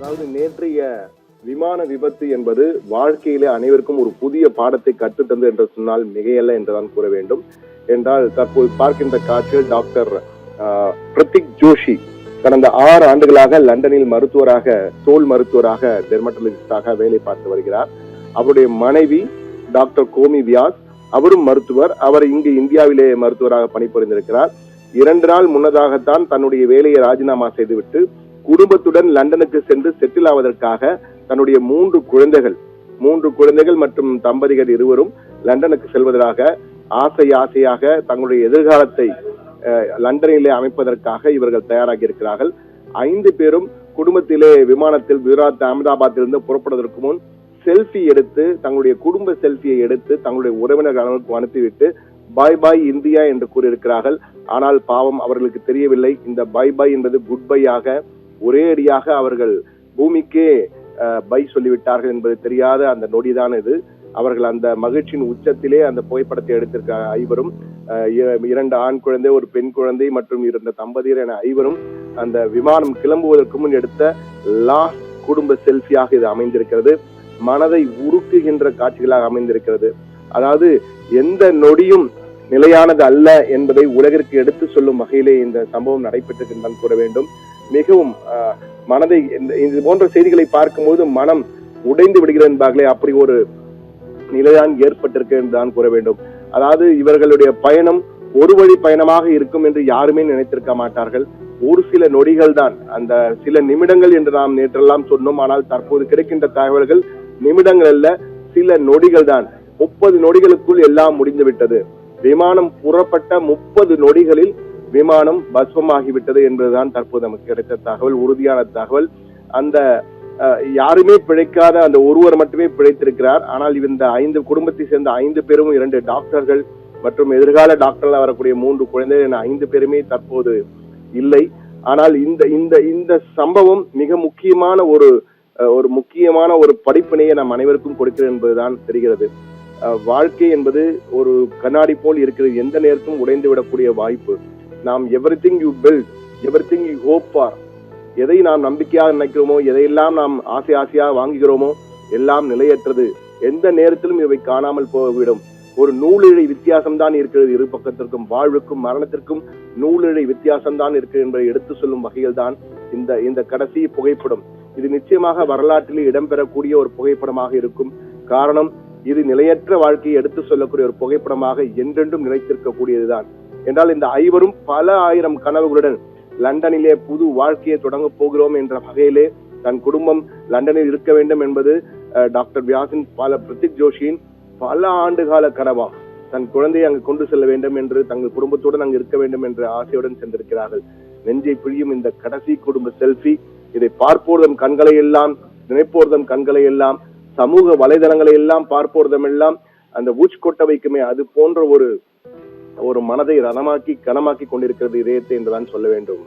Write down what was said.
அதாவது நேற்றைய விமான விபத்து என்பது வாழ்க்கையிலே அனைவருக்கும் ஒரு புதிய பாடத்தை கற்றுத்தந்து என்று சொன்னால் மிகையல்ல என்றுதான் கூற வேண்டும். என்றால் தற்போது பார்க்கின்ற காட்சியில் டாக்டர் பிரத்திக் ஜோஷி கடந்த 6 ஆண்டுகளாக லண்டனில் மருத்துவராக, தோல் மருத்துவராக, டெர்மட்டாலஜிஸ்டாக வேலை பார்த்து வருகிறார். அவருடைய மனைவி டாக்டர் கோமி வியாஸ், அவரும் மருத்துவர். அவர் இங்கு இந்தியாவிலே மருத்துவராக பணிபுரிந்திருக்கிறார். 2 நாள் முன்னதாகத்தான் தன்னுடைய வேலையை ராஜினாமா செய்துவிட்டு குடும்பத்துடன் லண்டனுக்கு சென்று செட்டில் ஆவதற்காக தன்னுடைய 3 குழந்தைகள் மற்றும் தம்பதிகள் இருவரும் லண்டனுக்கு செல்வதற்காக ஆசையாக தங்களுடைய எதிர்காலத்தை லண்டனிலே அமைப்பதற்காக இவர்கள் தயாராகி இருக்கிறார்கள். 5 பேரும் குடும்பத்திலே விமானத்தில் குஜராத் அகமதாபாத்திலிருந்து புறப்படுவதற்கு முன் செல்ஃபி எடுத்து, தங்களுடைய குடும்ப செல்ஃபியை எடுத்து தங்களுடைய உறவினர்களுக்கு அனுப்பிவிட்டு பாய் பாய் இந்தியா என்று கூறியிருக்கிறார்கள். ஆனால் பாவம் அவர்களுக்கு தெரியவில்லை, இந்த பாய் பாய் என்பது குட் பை ஆக ஒரே அடியாக அவர்கள் பூமிக்கே பை சொல்லிவிட்டார்கள் என்பது தெரியாத அந்த நொடிதான் இது. அவர்கள் அந்த மகிழ்ச்சியின் உச்சத்திலே அந்த புகைப்படத்தை எடுத்திருக்க 5 2 ஆண் குழந்தை, ஒரு பெண் குழந்தை மற்றும் 2 தம்பதியர் என 5 அந்த விமானம் கிளம்புவதற்கு முன் எடுத்த லாஸ்ட் குடும்ப செல்ஃபியாக இது அமைந்திருக்கிறது. மனதை உருக்குகின்ற காட்சிகளாக அமைந்திருக்கிறது. அதாவது எந்த நொடியும் நிலையானது அல்ல என்பதை உலகிற்கு எடுத்து சொல்லும் வகையிலே இந்த சம்பவம் நடைபெற்றிருக்கின்றான் கூற வேண்டும். மிகவும் மனதை, இது போன்ற செய்திகளை பார்க்கும்போது மனம் உடைந்து விடுகிறது என்பார்களே, அப்படி ஒரு நிலைதான் ஏற்பட்டிருக்கு என்றுதான் கூற வேண்டும். அதாவது இவர்களுடைய பயணம் ஒரு வழி பயணமாக இருக்கும் என்று யாருமே நினைத்திருக்க மாட்டார்கள். ஒரு சில நொடிகள் தான், அந்த சில நிமிடங்கள் என்று நாம் நேற்றெல்லாம் சொன்னோம். ஆனால் தற்போது கிடைக்கின்ற தகவல்கள் நிமிடங்கள் அல்ல, சில நொடிகள் தான். 30 நொடிகளுக்குள் எல்லாம் முடிந்து விட்டது. விமானம் புறப்பட்ட 30 நொடிகளில் விமானம் பஸ்வமாகிவிட்டது என்பதுதான் தற்போது நமக்கு கிடைத்த தகவல், உறுதியான தகவல். அந்த யாருமே பிழைக்காத அந்த ஒருவர் மட்டுமே பிழைத்திருக்கிறார். ஆனால் இந்த 5 குடும்பத்தை சேர்ந்த 5 பேரும் 2 டாக்டர்கள் மற்றும் எதிர்கால டாக்டர்கள் வரக்கூடிய 3 குழந்தைகள் என 5 பேருமே தற்போது இல்லை. ஆனால் இந்த சம்பவம் மிக முக்கியமான ஒரு படிப்பினையை நம் அனைவருக்கும் கொடுக்கிறது என்பதுதான் தெரிகிறது. வாழ்க்கை என்பது ஒரு கண்ணாடி போல் இருக்கிறது, எந்த நேரத்தும் உடைந்து விடக்கூடிய வாய்ப்பு. நாம் everything you build, everything you hope for, எதை நாம் நம்பிக்கையாக நினைக்கிறோமோ, எதையெல்லாம் நாம் ஆசையாக வாங்குகிறோமோ எல்லாம் நிலையற்றது. எந்த நேரத்திலும் இவை காணாமல் போய்விடும். ஒரு நூலிழை வித்தியாசம்தான் இருக்கிறது இரு பக்கத்திற்கும். வாழ்வுக்கும் மரணத்திற்கும் நூலிழை வித்தியாசம்தான் இருக்கிறது என்பதை எடுத்து சொல்லும் வகையில் தான் இந்த கடைசி புகைப்படம். இது நிச்சயமாக வரலாற்றில் இடம்பெறக்கூடிய ஒரு புகைப்படமாக இருக்கும். காரணம், இது நிலையற்ற வாழ்க்கையை எடுத்து சொல்லக்கூடிய ஒரு புகைப்படமாக என்றென்றும் நிலைத்திருக்கக்கூடியதுதான். என்றால் இந்த 5 பல 1000 கனவுகளுடன் லண்டனிலே புது வாழ்க்கையை தொடங்க போகிறோம் என்ற வகையிலே தன் குடும்பம் லண்டனில் இருக்க வேண்டும் என்பது டாக்டர் வியாசின் பிரத்திக் ஜோஷியின் பல ஆண்டுகால கனவா. தன் குழந்தையை அங்கு கொண்டு செல்ல வேண்டும் என்று, தங்கள் குடும்பத்துடன் அங்கு இருக்க வேண்டும் என்ற ஆசையுடன் சென்றிருக்கிறார்கள். நெஞ்சை பிழியும் இந்த கடைசி குடும்ப செல்ஃபி, இதை பார்ப்போர்தம் கண்களை எல்லாம், நினைப்போர்தம் கண்களை எல்லாம், சமூக வலைதளங்களை எல்லாம் பார்ப்போர்தம் எல்லாம் அந்த ஊச்சு கொட்ட வைக்குமே, அது போன்ற ஒரு மனதை கனமாக்கி கொண்டிருக்கிறது இதயத்தை என்றுதான் சொல்ல வேண்டும்.